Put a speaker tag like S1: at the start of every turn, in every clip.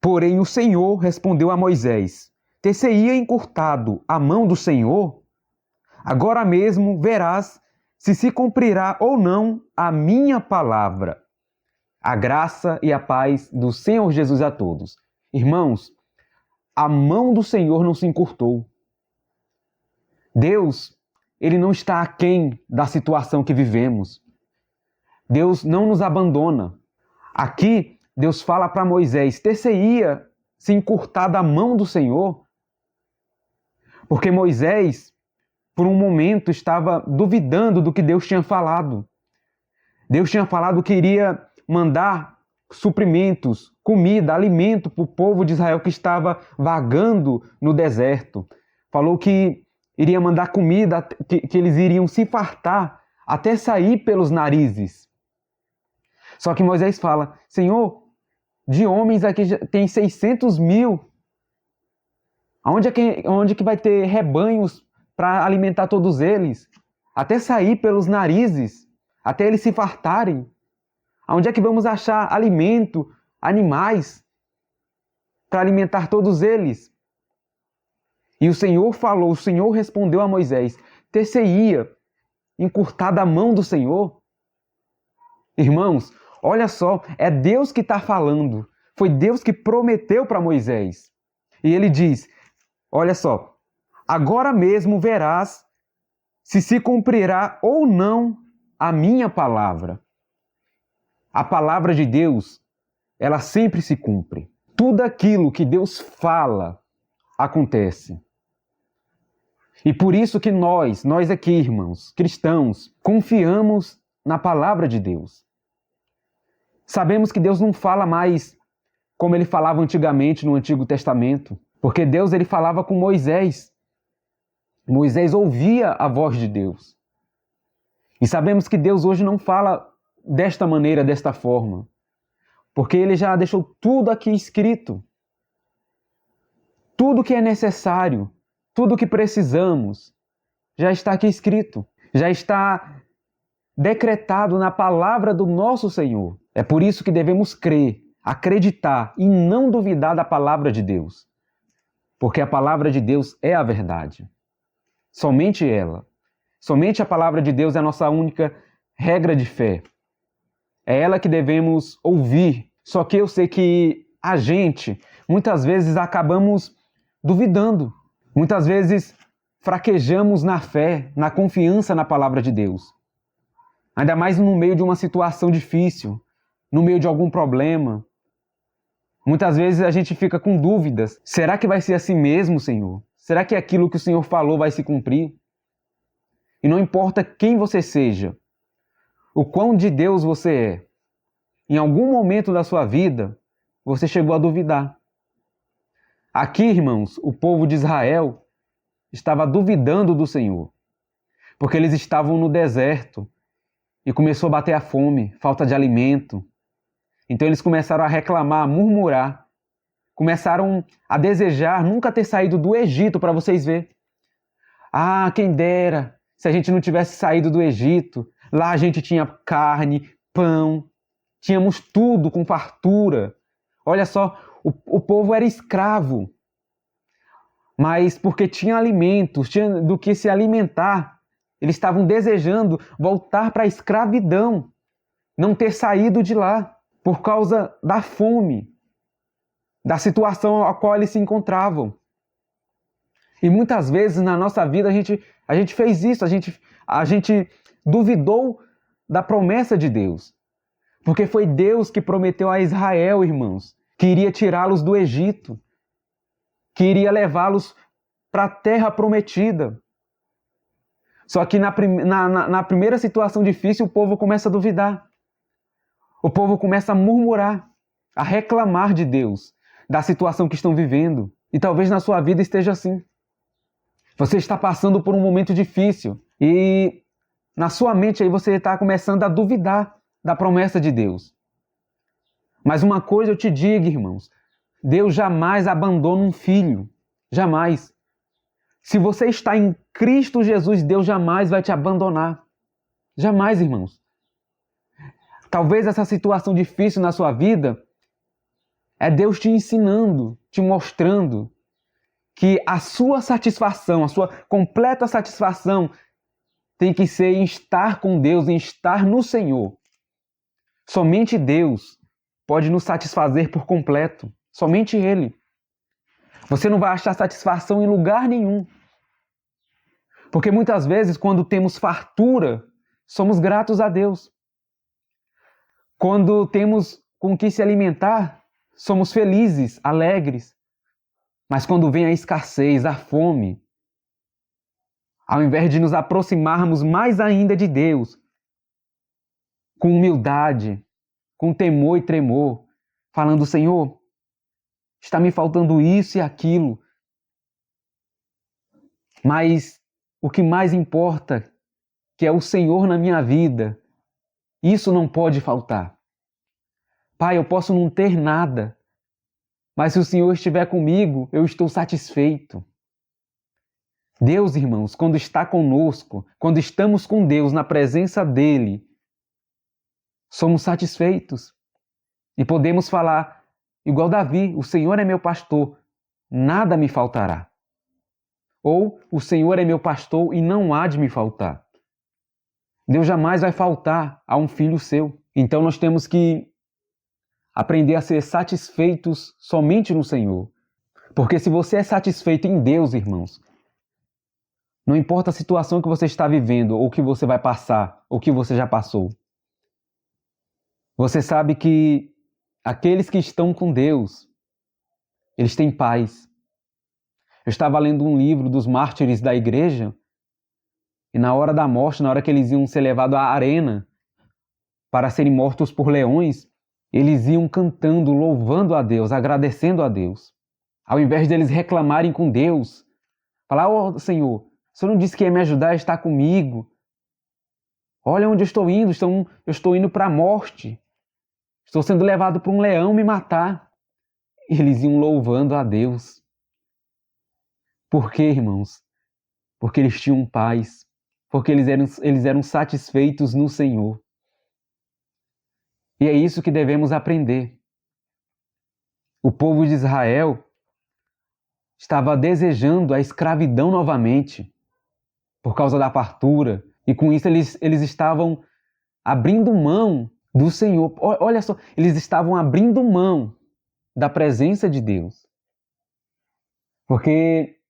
S1: Porém o Senhor respondeu a Moisés: ter-se-ia encurtado a mão do Senhor? Agora mesmo verás se cumprirá ou não a minha palavra. A graça e a paz do Senhor Jesus a todos. Irmãos, a mão do Senhor não se encurtou. Deus, Ele não está aquém da situação que vivemos. Deus não nos abandona. Aqui, Deus fala para Moisés: ter-se-ia se encurtado a mão do Senhor? Porque Moisés, por um momento, estava duvidando do que Deus tinha falado. Deus tinha falado que iria mandar suprimentos, comida, alimento para o povo de Israel que estava vagando no deserto. Falou que iria mandar comida, que eles iriam se fartar até sair pelos narizes. Só que Moisés fala: Senhor, de homens aqui já tem 600 mil. Onde que vai ter rebanhos para alimentar todos eles? Até sair pelos narizes, até eles se fartarem. Onde é que vamos achar alimento, animais, para alimentar todos eles? E o Senhor respondeu a Moisés: ter-se-ia encurtada a mão do Senhor? Irmãos, olha só, é Deus que está falando. Foi Deus que prometeu para Moisés. E ele diz, olha só, agora mesmo verás se cumprirá ou não a minha palavra. A palavra de Deus, ela sempre se cumpre. Tudo aquilo que Deus fala, acontece. E por isso que nós aqui, irmãos, cristãos, confiamos na palavra de Deus. Sabemos que Deus não fala mais como ele falava antigamente no Antigo Testamento, porque Deus ele falava com Moisés. Moisés ouvia a voz de Deus. E sabemos que Deus hoje não fala desta maneira, desta forma, porque ele já deixou tudo aqui escrito. Tudo que é necessário, tudo que precisamos, já está aqui escrito, já está decretado na palavra do nosso Senhor. É por isso que devemos crer, acreditar e não duvidar da palavra de Deus, porque a palavra de Deus é a verdade. Somente ela. Somente a palavra de Deus é a nossa única regra de fé. É ela que devemos ouvir. Só que eu sei que a gente, muitas vezes, acabamos duvidando. Muitas vezes, fraquejamos na fé, na confiança na palavra de Deus. Ainda mais no meio de uma situação difícil, no meio de algum problema. Muitas vezes a gente fica com dúvidas. Será que vai ser assim mesmo, Senhor? Será que aquilo que o Senhor falou vai se cumprir? E não importa quem você seja, o quão de Deus você é, em algum momento da sua vida, você chegou a duvidar. Aqui, irmãos, o povo de Israel estava duvidando do Senhor, porque eles estavam no deserto e começou a bater a fome, falta de alimento. Então eles começaram a reclamar, a murmurar, começaram a desejar nunca ter saído do Egito, para vocês verem. Ah, quem dera se a gente não tivesse saído do Egito. Lá a gente tinha carne, pão, tínhamos tudo com fartura. Olha só, o povo era escravo, mas porque tinha alimentos, tinha do que se alimentar, eles estavam desejando voltar para a escravidão, não ter saído de lá por causa da fome, da situação a qual eles se encontravam. E muitas vezes na nossa vida a gente fez isso, a gente duvidou da promessa de Deus. Porque foi Deus que prometeu a Israel, irmãos, que iria tirá-los do Egito, que iria levá-los para a terra prometida. Só que na primeira situação difícil, o povo começa a duvidar. O povo começa a murmurar, a reclamar de Deus, da situação que estão vivendo. E talvez na sua vida esteja assim. Você está passando por um momento difícil e na sua mente aí você está começando a duvidar da promessa de Deus. Mas uma coisa eu te digo, irmãos, Deus jamais abandona um filho. Jamais. Se você está em Cristo Jesus, Deus jamais vai te abandonar. Jamais, irmãos. Talvez essa situação difícil na sua vida É Deus te ensinando, te mostrando que a sua satisfação, a sua completa satisfação tem que ser em estar com Deus, em estar no Senhor. Somente Deus pode nos satisfazer por completo. Somente Ele. Você não vai achar satisfação em lugar nenhum. Porque muitas vezes, quando temos fartura, somos gratos a Deus. Quando temos com que se alimentar, somos felizes, alegres. Mas quando vem a escassez, a fome, ao invés de nos aproximarmos mais ainda de Deus, com humildade, com temor e tremor, falando: Senhor, está me faltando isso e aquilo. Mas o que mais importa, que é o Senhor na minha vida, isso não pode faltar. Pai, eu posso não ter nada, mas se o Senhor estiver comigo, eu estou satisfeito. Deus, irmãos, quando está conosco, quando estamos com Deus na presença dEle, somos satisfeitos. E podemos falar, igual Davi: o Senhor é meu pastor, nada me faltará. Ou, o Senhor é meu pastor e não há de me faltar. Deus jamais vai faltar a um filho seu. Então nós temos que aprender a ser satisfeitos somente no Senhor. Porque se você é satisfeito em Deus, irmãos, não importa a situação que você está vivendo, ou que você vai passar, ou que você já passou, você sabe que aqueles que estão com Deus, eles têm paz. Eu estava lendo um livro dos mártires da igreja, e na hora da morte, na hora que eles iam ser levados à arena para serem mortos por leões, eles iam cantando, louvando a Deus, agradecendo a Deus. Ao invés deles reclamarem com Deus, falar: Senhor, o Senhor não disse que ia me ajudar a estar comigo. Olha onde eu estou indo, eu estou indo para a morte. Estou sendo levado por um leão me matar. E eles iam louvando a Deus. Por quê, irmãos? Porque eles tinham paz. Porque eles eram satisfeitos no Senhor. E é isso que devemos aprender. O povo de Israel estava desejando a escravidão novamente, por causa da fartura. E com isso eles estavam abrindo mão do Senhor. Olha só, eles estavam abrindo mão da presença de Deus. Porque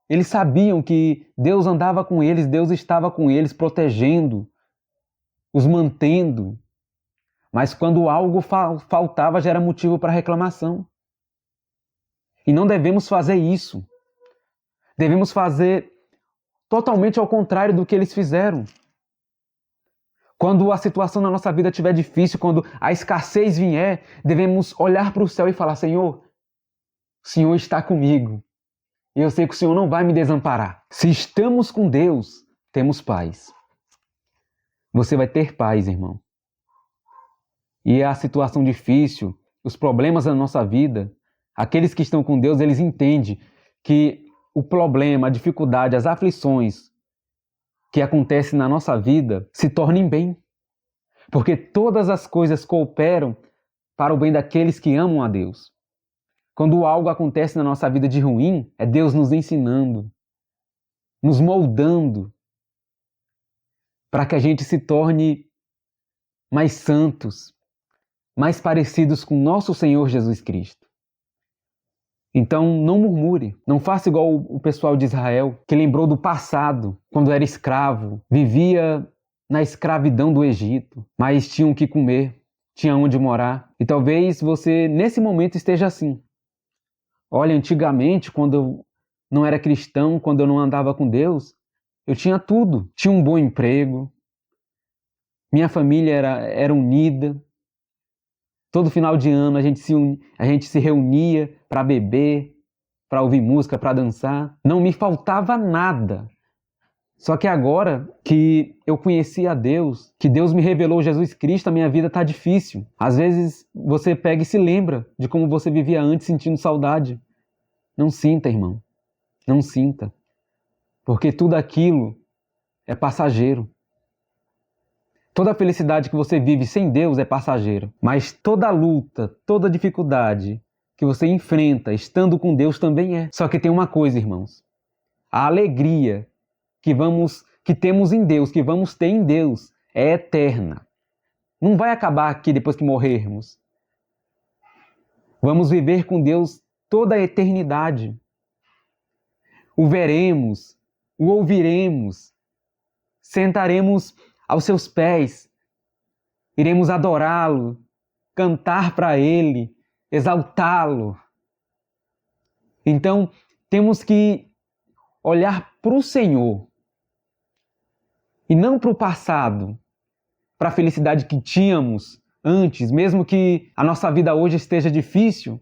S1: eles sabiam que Deus andava com eles, Deus estava com eles, protegendo, os mantendo. Mas quando algo faltava, já era motivo para reclamação. E não devemos fazer isso. Devemos fazer totalmente ao contrário do que eles fizeram. Quando a situação na nossa vida estiver difícil, quando a escassez vier, devemos olhar para o céu e falar: Senhor, o Senhor está comigo. E eu sei que o Senhor não vai me desamparar. Se estamos com Deus, temos paz. Você vai ter paz, irmão. E a situação difícil, os problemas na nossa vida, aqueles que estão com Deus, eles entendem que o problema, a dificuldade, as aflições que acontecem na nossa vida se tornem bem. Porque todas as coisas cooperam para o bem daqueles que amam a Deus. Quando algo acontece na nossa vida de ruim, é Deus nos ensinando, nos moldando, para que a gente se torne mais santos, mais parecidos com nosso Senhor Jesus Cristo. Então não murmure, não faça igual o pessoal de Israel, que lembrou do passado, quando era escravo, vivia na escravidão do Egito, mas tinham o que comer, tinha onde morar. E talvez você nesse momento esteja assim. Olha, antigamente, quando eu não era cristão, quando eu não andava com Deus, eu tinha tudo. Tinha um bom emprego, minha família era unida. Todo final de ano a gente se reunia para beber, para ouvir música, para dançar. Não me faltava nada. Só que agora que eu conheci a Deus, que Deus me revelou Jesus Cristo, a minha vida está difícil. Às vezes você pega e se lembra de como você vivia antes sentindo saudade. Não sinta, irmão. Não sinta. Porque tudo aquilo é passageiro. Toda a felicidade que você vive sem Deus é passageira, mas toda luta, toda dificuldade que você enfrenta estando com Deus também é. Só que tem uma coisa, irmãos. A alegria que temos em Deus, que vamos ter em Deus, é eterna. Não vai acabar aqui depois que morrermos. Vamos viver com Deus toda a eternidade. O veremos, o ouviremos, sentaremos aos seus pés, iremos adorá-lo, cantar para Ele, exaltá-lo. Então, temos que olhar para o Senhor e não para o passado, para a felicidade que tínhamos antes, mesmo que a nossa vida hoje esteja difícil,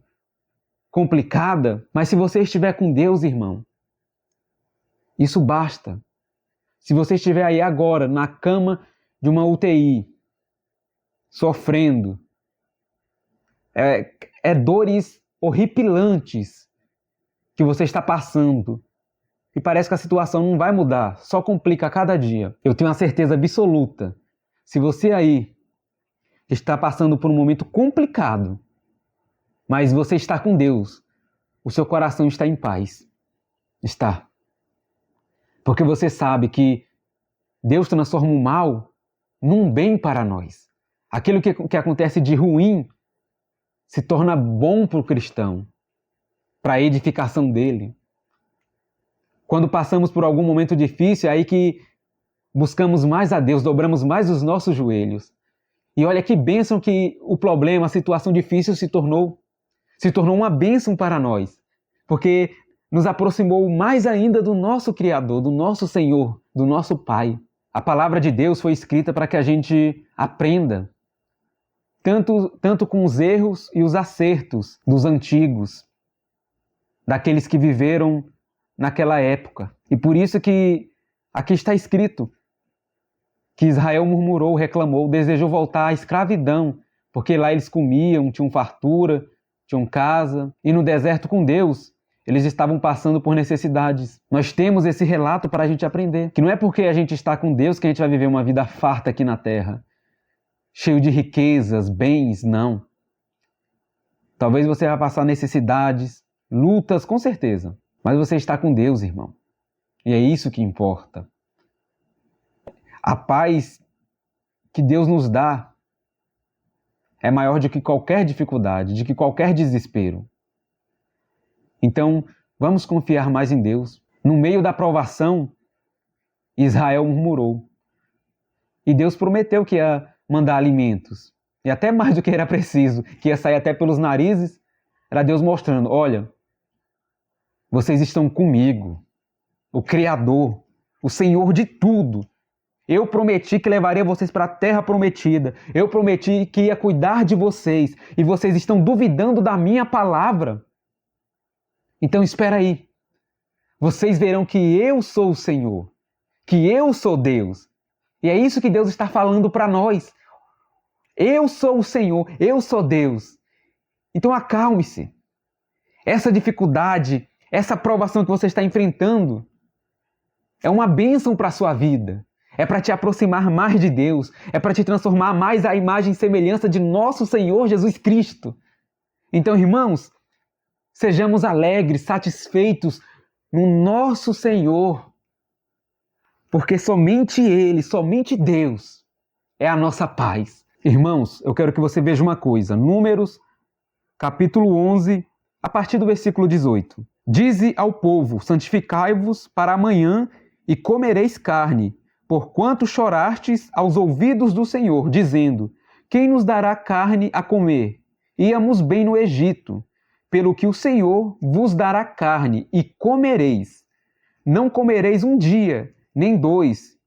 S1: complicada, mas se você estiver com Deus, irmão, isso basta. Se você estiver aí agora na cama de uma UTI, sofrendo, dores horripilantes que você está passando, e parece que a situação não vai mudar, só complica a cada dia. Eu tenho a certeza absoluta, se você aí está passando por um momento complicado, mas você está com Deus, o seu coração está em paz. Está. Porque você sabe que Deus transforma o mal num bem para nós. Aquilo que acontece de ruim se torna bom para o cristão, para a edificação dele. Quando passamos por algum momento difícil, é aí que buscamos mais a Deus, dobramos mais os nossos joelhos. E olha que bênção que o problema, a situação difícil se tornou uma bênção para nós, porque nos aproximou mais ainda do nosso Criador, do nosso Senhor, do nosso Pai. A palavra de Deus foi escrita para que a gente aprenda, tanto com os erros e os acertos dos antigos, daqueles que viveram naquela época. E por isso que aqui está escrito que Israel murmurou, reclamou, desejou voltar à escravidão, porque lá eles comiam, tinham fartura, tinham casa, e no deserto com Deus, eles estavam passando por necessidades. Nós temos esse relato para a gente aprender, que não é porque a gente está com Deus que a gente vai viver uma vida farta aqui na terra, cheio de riquezas, bens, não. Talvez você vá passar necessidades, lutas, com certeza, mas você está com Deus, irmão. E é isso que importa. A paz que Deus nos dá é maior do que qualquer dificuldade, de que qualquer desespero. Então, vamos confiar mais em Deus. No meio da provação, Israel murmurou. E Deus prometeu que ia mandar alimentos. E até mais do que era preciso, que ia sair até pelos narizes. Era Deus mostrando, olha, vocês estão comigo, o Criador, o Senhor de tudo. Eu prometi que levaria vocês para a terra prometida. Eu prometi que ia cuidar de vocês. E vocês estão duvidando da minha palavra. Então espera aí. Vocês verão que eu sou o Senhor. Que eu sou Deus. E é isso que Deus está falando para nós. Eu sou o Senhor. Eu sou Deus. Então acalme-se. Essa dificuldade, essa provação que você está enfrentando é uma bênção para a sua vida. É para te aproximar mais de Deus. É para te transformar mais à imagem e semelhança de nosso Senhor Jesus Cristo. Então, irmãos, sejamos alegres, satisfeitos no nosso Senhor. Porque somente Ele, somente Deus é a nossa paz. Irmãos, eu quero que você veja uma coisa. Números, capítulo 11, a partir do versículo 18. Dize ao povo, santificai-vos para amanhã e comereis carne, porquanto chorastes aos ouvidos do Senhor, dizendo, quem nos dará carne a comer? Íamos bem no Egito, pelo que o Senhor vos dará carne e comereis. Não comereis um dia, nem 2,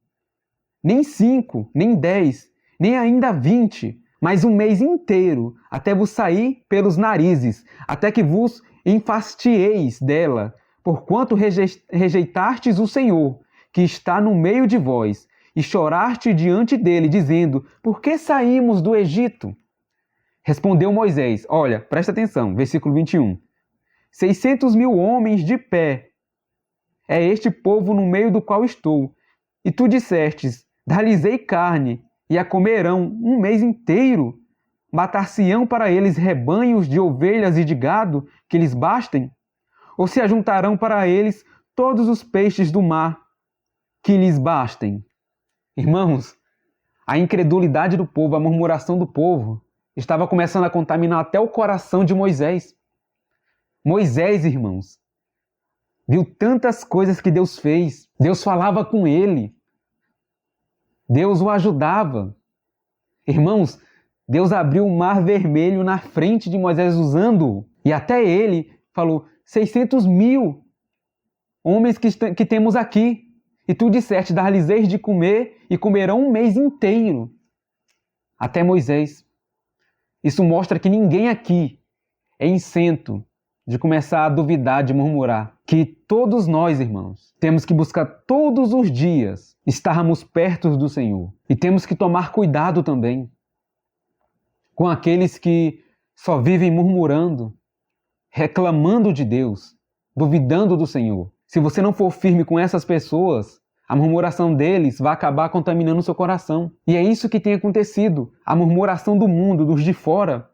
S1: nem 5, nem 10, nem ainda 20, mas um mês inteiro, até vos sair pelos narizes, até que vos enfastieis dela, porquanto rejeitastes o Senhor, que está no meio de vós, e choraste diante dele, dizendo, por que saímos do Egito? Respondeu Moisés, olha, presta atenção, versículo 21. 600.000 homens de pé, é este povo no meio do qual estou. E tu dissestes, dar-lhes-ei carne, e a comerão um mês inteiro? Matar-se-ão para eles rebanhos de ovelhas e de gado que lhes bastem? Ou se ajuntarão para eles todos os peixes do mar que lhes bastem? Irmãos, a incredulidade do povo, a murmuração do povo, estava começando a contaminar até o coração de Moisés. Moisés, irmãos, viu tantas coisas que Deus fez. Deus falava com ele. Deus o ajudava. Irmãos, Deus abriu o mar vermelho na frente de Moisés usando-o. E até ele falou, 600.000 homens que temos aqui. E tu disseste, dar-lhes-eis de comer e comerão um mês inteiro. Até Moisés. Isso mostra que ninguém aqui é isento de começar a duvidar, de murmurar. Que todos nós, irmãos, temos que buscar todos os dias estarmos perto do Senhor. E temos que tomar cuidado também com aqueles que só vivem murmurando, reclamando de Deus, duvidando do Senhor. Se você não for firme com essas pessoas, a murmuração deles vai acabar contaminando o seu coração. E é isso que tem acontecido. A murmuração do mundo, dos de fora,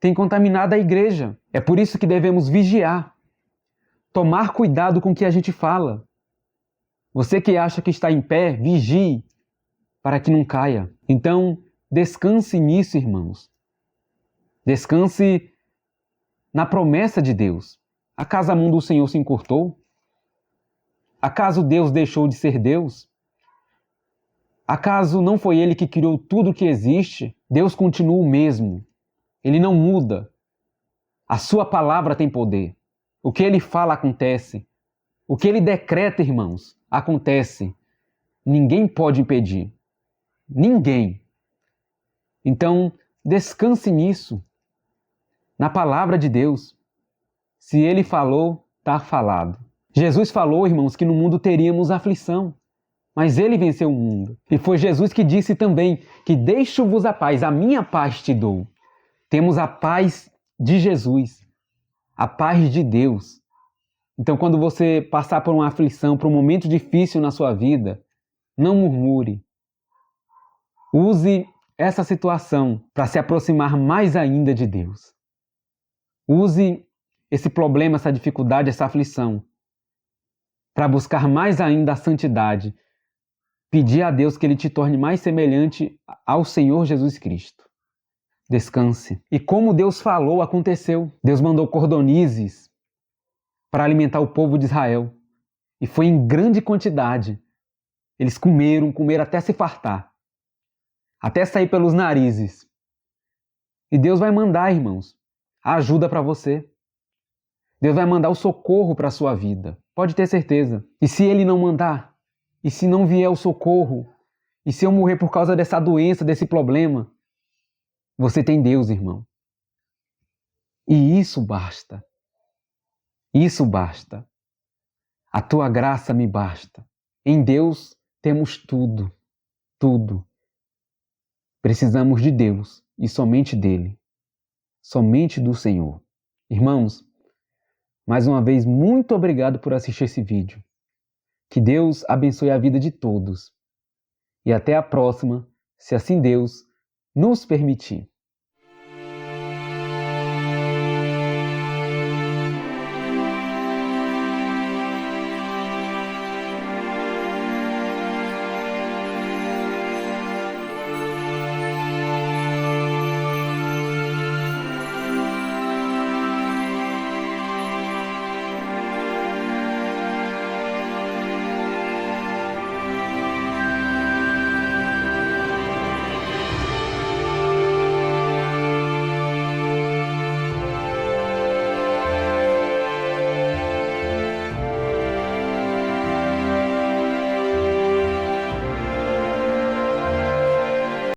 S1: tem contaminado a igreja. É por isso que devemos vigiar, tomar cuidado com o que a gente fala. Você que acha que está em pé, vigie para que não caia. Então, descanse nisso, irmãos. Descanse na promessa de Deus. Acaso a mão do Senhor se encurtou? Acaso Deus deixou de ser Deus? Acaso não foi Ele que criou tudo o que existe? Deus continua o mesmo. Ele não muda. A sua palavra tem poder. O que Ele fala acontece. O que Ele decreta, irmãos, acontece. Ninguém pode impedir. Ninguém. Então, descanse nisso. Na palavra de Deus. Se Ele falou, está falado. Jesus falou, irmãos, que no mundo teríamos aflição, mas Ele venceu o mundo. E foi Jesus que disse também que deixo-vos a paz, a minha paz te dou. Temos a paz de Jesus, a paz de Deus. Então, quando você passar por uma aflição, por um momento difícil na sua vida, não murmure. Use essa situação para se aproximar mais ainda de Deus. Use esse problema, essa dificuldade, essa aflição para buscar mais ainda a santidade. Pedir a Deus que Ele te torne mais semelhante ao Senhor Jesus Cristo. Descanse. E como Deus falou, aconteceu. Deus mandou cordonizes para alimentar o povo de Israel. E foi em grande quantidade. Eles comeram até se fartar. Até sair pelos narizes. E Deus vai mandar, irmãos, a ajuda para você. Deus vai mandar o socorro para a sua vida. Pode ter certeza. E se Ele não mandar? E se não vier o socorro? E se eu morrer por causa dessa doença, desse problema? Você tem Deus, irmão. E isso basta. Isso basta. A tua graça me basta. Em Deus temos tudo. Tudo. Precisamos de Deus e somente dele. Somente do Senhor. Irmãos, mais uma vez, muito obrigado por assistir esse vídeo. Que Deus abençoe a vida de todos. E até a próxima, se assim Deus nos permitir.